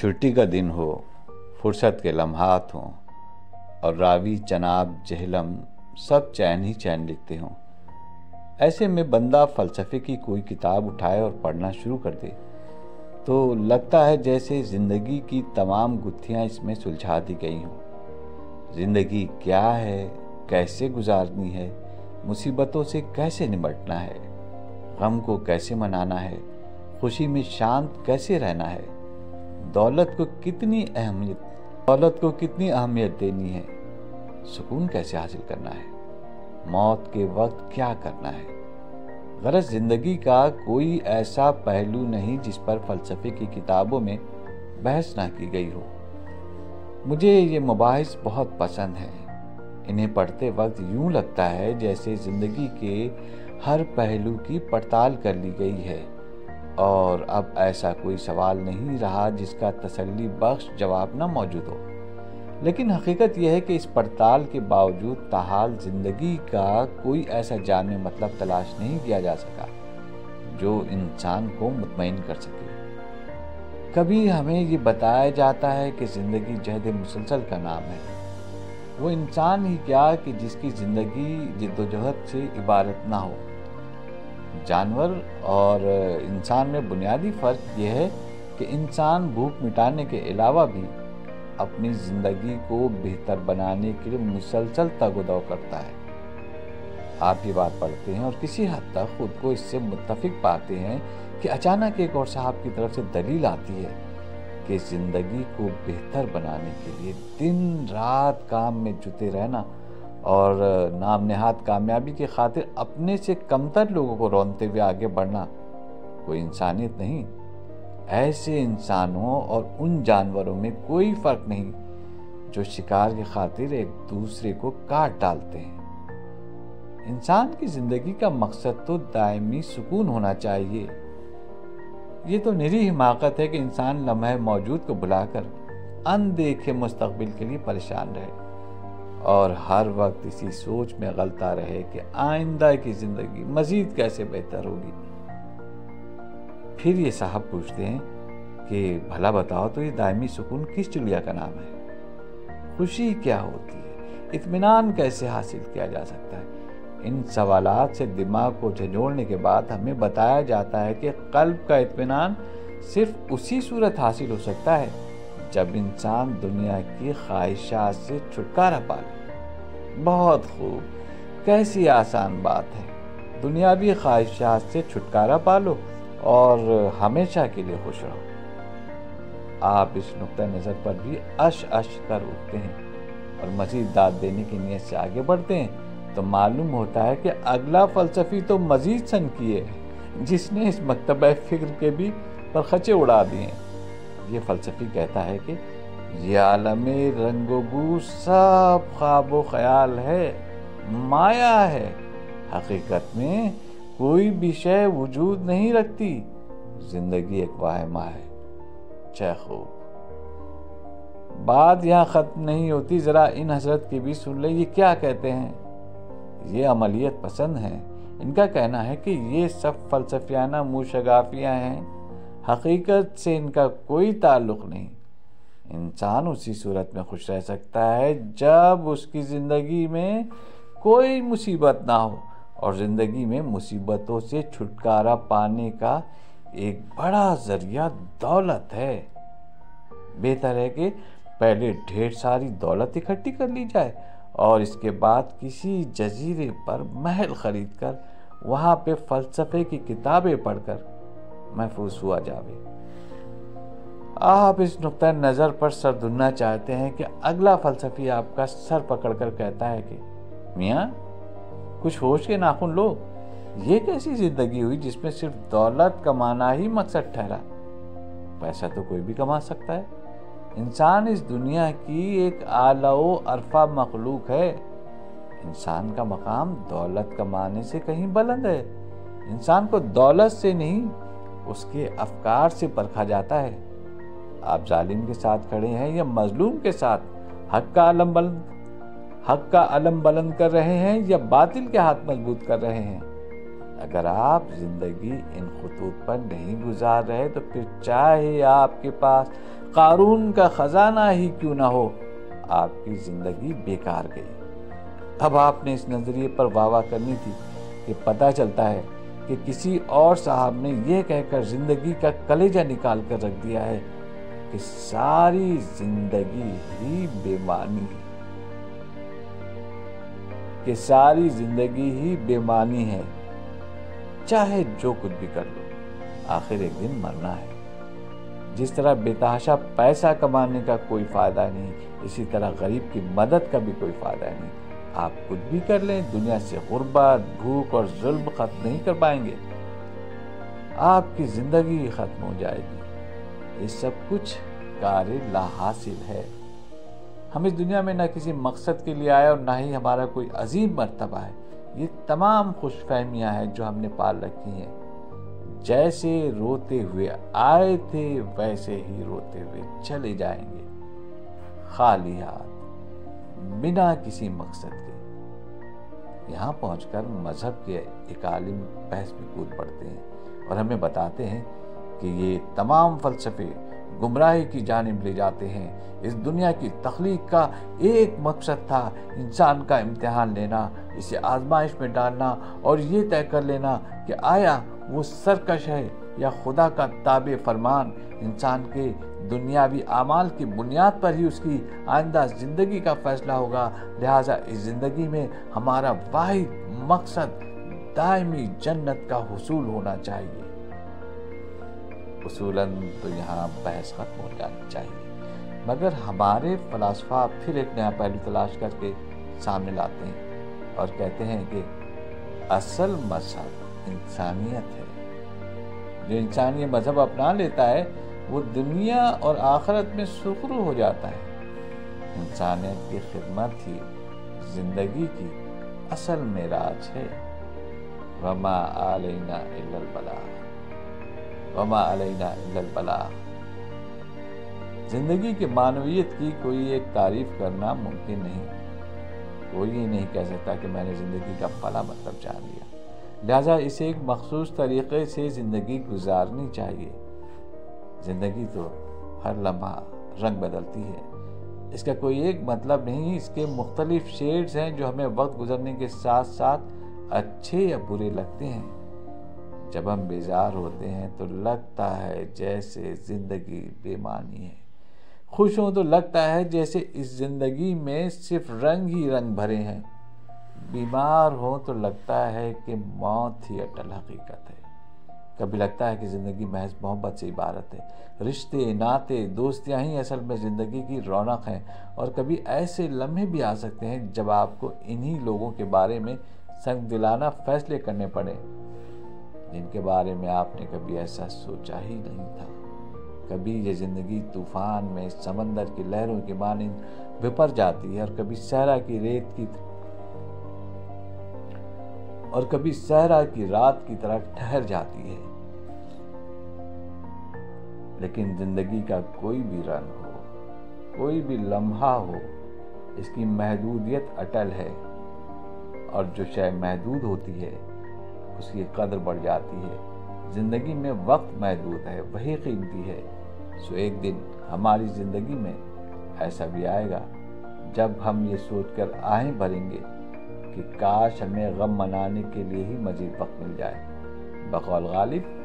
چھٹی کا دن ہو، فرصت کے لمحات ہوں اور راوی جناب جہلم سب چین ہی چین لکھتے ہوں، ایسے میں بندہ فلسفے کی کوئی کتاب اٹھائے اور پڑھنا شروع کر دے تو لگتا ہے جیسے زندگی کی تمام گتھیاں اس میں سلجھا دی گئی ہوں۔ زندگی کیا ہے، کیسے گزارنی ہے، مصیبتوں سے کیسے نمٹنا ہے، غم کو کیسے منانا ہے، خوشی میں شانت کیسے رہنا ہے، دولت کو کتنی اہمیت دینی ہے، سکون کیسے حاصل کرنا ہے، موت کے وقت کیا کرنا ہے۔ غرض زندگی کا کوئی ایسا پہلو نہیں جس پر فلسفے کی کتابوں میں بحث نہ کی گئی ہو۔ مجھے یہ مباحث بہت پسند ہیں۔ انہیں پڑھتے وقت یوں لگتا ہے جیسے زندگی کے ہر پہلو کی پڑتال کر لی گئی ہے اور اب ایسا کوئی سوال نہیں رہا جس کا تسلی بخش جواب نہ موجود ہو۔ لیکن حقیقت یہ ہے کہ اس پڑتال کے باوجود تاحال زندگی کا کوئی ایسا جامع مطلب تلاش نہیں کیا جا سکا جو انسان کو مطمئن کر سکے۔ کبھی ہمیں یہ بتایا جاتا ہے کہ زندگی جہد مسلسل کا نام ہے۔ وہ انسان ہی کیا کہ جس کی زندگی جد و جہد سے عبارت نہ ہو۔ جانور اور انسان میں بنیادی فرق یہ ہے کہ انسان بھوک مٹانے کے علاوہ بھی اپنی زندگی کو بہتر بنانے کے لیے مسلسل تگ و دو کرتا ہے۔ آپ یہ بات پڑھتے ہیں اور کسی حد تک خود کو اس سے متفق پاتے ہیں کہ اچانک ایک اور صاحب کی طرف سے دلیل آتی ہے کہ زندگی کو بہتر بنانے کے لیے دن رات کام میں جٹے رہنا اور نام نہاد کامیابی کی خاطر اپنے سے کمتر لوگوں کو رونتے ہوئے آگے بڑھنا کوئی انسانیت نہیں۔ ایسے انسانوں اور ان جانوروں میں کوئی فرق نہیں جو شکار کی خاطر ایک دوسرے کو کاٹ ڈالتے ہیں۔ انسان کی زندگی کا مقصد تو دائمی سکون ہونا چاہیے۔ یہ تو نری حماقت ہے کہ انسان لمحہ موجود کو بھلا کر اندیکھے مستقبل کے لیے پریشان رہے اور ہر وقت اسی سوچ میں غلطا رہے کہ آئندہ کی زندگی مزید کیسے بہتر ہوگی۔ پھر یہ صاحب پوچھتے ہیں کہ بھلا بتاؤ تو یہ دائمی سکون کس چڑیا کا نام ہے؟ خوشی کیا ہوتی ہے؟ اطمینان کیسے حاصل کیا جا سکتا ہے؟ ان سوالات سے دماغ کو جھنجھوڑنے کے بعد ہمیں بتایا جاتا ہے کہ قلب کا اطمینان صرف اسی صورت حاصل ہو سکتا ہے جب انسان دنیا کی خواہشات سے چھٹکارا پا لے۔ بہت خوب، کیسی آسان بات ہے۔ دنیاوی خواہشات سے چھٹکارا پا لو اور ہمیشہ کے لیے خوش رہو۔ آپ اس نقطہ نظر پر بھی اش کر اٹھتے ہیں اور مزید داد دینے کی نیت سے آگے بڑھتے ہیں تو معلوم ہوتا ہے کہ اگلا فلسفی تو مزید سنکیے ہے جس نے اس مکتبہ فکر کے بھی پرخچے اڑا دیے ہیں۔ یہ فلسفی کہتا ہے کہ یہ عالم رنگ و بو سب خواب و خیال ہے، مایا ہے، حقیقت میں کوئی بھی شے وجود نہیں رکھتی، زندگی ایک واہمہ ہے۔ چیخوف۔ بات یہاں ختم نہیں ہوتی، ذرا ان حضرت کی بھی سن لیں، یہ کیا کہتے ہیں۔ یہ عملیت پسند ہیں۔ ان کا کہنا ہے کہ یہ سب فلسفیانہ موشگافیاں ہیں، حقیقت سے ان کا کوئی تعلق نہیں۔ انسان اسی صورت میں خوش رہ سکتا ہے جب اس کی زندگی میں کوئی مصیبت نہ ہو، اور زندگی میں مصیبتوں سے چھٹکارا پانے کا ایک بڑا ذریعہ دولت ہے۔ بہتر ہے کہ پہلے ڈھیر ساری دولت اکٹھی کر لی جائے اور اس کے بعد کسی جزیرے پر محل خرید کر وہاں پہ فلسفے کی کتابیں پڑھ کر محفوظ ہوا جاوے۔ آپ اس نقطہ نظر پر سر دھننا چاہتے ہیں کہ اگلا فلسفی آپ کا سر پکڑ کر کہتا ہے کہ میاں کچھ ہوش کے ناخن لو، یہ کیسی زندگی ہوئی جس میں صرف دولت کمانا ہی مقصد ٹھہرا؟ پیسہ تو کوئی بھی کما سکتا ہے۔ انسان اس دنیا کی ایک اعلیٰ و ارفع مخلوق ہے۔ انسان کا مقام دولت کمانے سے کہیں بلند ہے۔ انسان کو دولت سے نہیں، اس کے افکار سے پرکھا جاتا ہے۔ آپ ظالم کے ساتھ کھڑے ہیں یا مظلوم کے ساتھ؟ حق کا علم بلند کر رہے ہیں یا باطل کے ہاتھ مضبوط کر رہے ہیں؟ اگر آپ زندگی ان خطوط پر نہیں گزار رہے تو پھر چاہے آپ کے پاس قارون کا خزانہ ہی کیوں نہ ہو، آپ کی زندگی بیکار گئی۔ اب آپ نے اس نظریے پر واہ واہ کرنی تھی کہ پتہ چلتا ہے کہ کسی اور صاحب نے یہ کہہ کر زندگی کا کلیجہ نکال کر رکھ دیا ہے کہ ساری زندگی ہی بے معنی ہے، چاہے جو کچھ بھی کر لو، آخر ایک دن مرنا ہے۔ جس طرح بے تحاشا پیسہ کمانے کا کوئی فائدہ نہیں، اسی طرح غریب کی مدد کا بھی کوئی فائدہ نہیں۔ آپ کچھ بھی کر لیں، دنیا سے غربت، بھوک اور ظلم ختم نہیں کر پائیں گے۔ آپ کی زندگی ختم ہو جائے گی۔ یہ سب کچھ کار لا حاصل ہے۔ ہم اس دنیا میں نہ کسی مقصد کے لیے آئے اور نہ ہی ہمارا کوئی عظیم مرتبہ ہے۔ یہ تمام خوش فہمیاں ہیں جو ہم نے پال رکھی ہیں۔ جیسے روتے ہوئے آئے تھے ویسے ہی روتے ہوئے چلے جائیں گے، خالی ہاتھ، بنا کسی مقصد کے۔ یہاں پہنچ کر مذہب کے ایک عالم بحث میں کود پڑتے ہیں اور ہمیں بتاتے ہیں کہ یہ تمام فلسفے گمراہی کی جانب لے جاتے ہیں۔ اس دنیا کی تخلیق کا ایک مقصد تھا، انسان کا امتحان لینا، اسے آزمائش میں ڈالنا اور یہ طے کر لینا کہ آیا وہ سرکش ہے یا خدا کا تابع فرمان۔ انسان کے دنیاوی اعمال کی بنیاد پر ہی اس کی آئندہ زندگی کا فیصلہ ہوگا۔ لہٰذا اس زندگی میں ہمارا واحد مقصد دائمی جنت کا حصول ہونا چاہیے۔ اصولاً تو یہاں بحث ختم ہو جانی چاہیے، مگر ہمارے فلاسفہ پھر ایک نیا پہلو تلاش کر کے سامنے لاتے ہیں اور کہتے ہیں کہ اصل مذہب انسانیت ہے۔ جو انسان یہ مذہب اپنا لیتا ہے وہ دنیا اور آخرت میں سرخرو ہو جاتا ہے۔ انسانیت کی خدمت ہی زندگی کی اصل معراج ہے۔ وما علینا الا البلاغ، وما علینا الا البلاغ۔ زندگی کی معنویت کی کوئی ایک تعریف کرنا ممکن نہیں۔ کوئی یہ نہیں کہہ سکتا کہ میں نے زندگی کا فلاں مطلب جان لیا، لہٰذا اسے ایک مخصوص طریقے سے زندگی گزارنی چاہیے۔ زندگی تو ہر لمحہ رنگ بدلتی ہے، اس کا کوئی ایک مطلب نہیں، اس کے مختلف شیڈز ہیں جو ہمیں وقت گزرنے کے ساتھ ساتھ اچھے یا برے لگتے ہیں۔ جب ہم بیزار ہوتے ہیں تو لگتا ہے جیسے زندگی بے معنی ہے، خوش ہوں تو لگتا ہے جیسے اس زندگی میں صرف رنگ ہی رنگ بھرے ہیں، بیمار ہوں تو لگتا ہے کہ موت ہی اٹل حقیقت ہے۔ کبھی لگتا ہے کہ زندگی محض محبت سے عبارت ہے، رشتے، ناطے، دوستیاں ہی اصل میں زندگی کی رونق ہیں، اور کبھی ایسے لمحے بھی آ سکتے ہیں جب آپ کو انہی لوگوں کے بارے میں سنگ دلانہ فیصلے کرنے پڑے جن کے بارے میں آپ نے کبھی ایسا سوچا ہی نہیں تھا۔ کبھی یہ زندگی طوفان میں سمندر کی لہروں کے مانند بپر جاتی ہے اور کبھی صحرا کی رات کی طرح ٹھہر جاتی ہے۔ لیکن زندگی کا کوئی بھی رنگ ہو، کوئی بھی لمحہ ہو، اس کی محدودیت اٹل ہے، اور جو شے محدود ہوتی ہے اس کی قدر بڑھ جاتی ہے۔ زندگی میں وقت محدود ہے، وہی قیمتی ہے۔ سو ایک دن ہماری زندگی میں ایسا بھی آئے گا جب ہم یہ سوچ کر آہیں بھریں گے کہ کاش ہمیں غم منانے کے لیے ہی مزید وقت مل جائے۔ بقول غالب،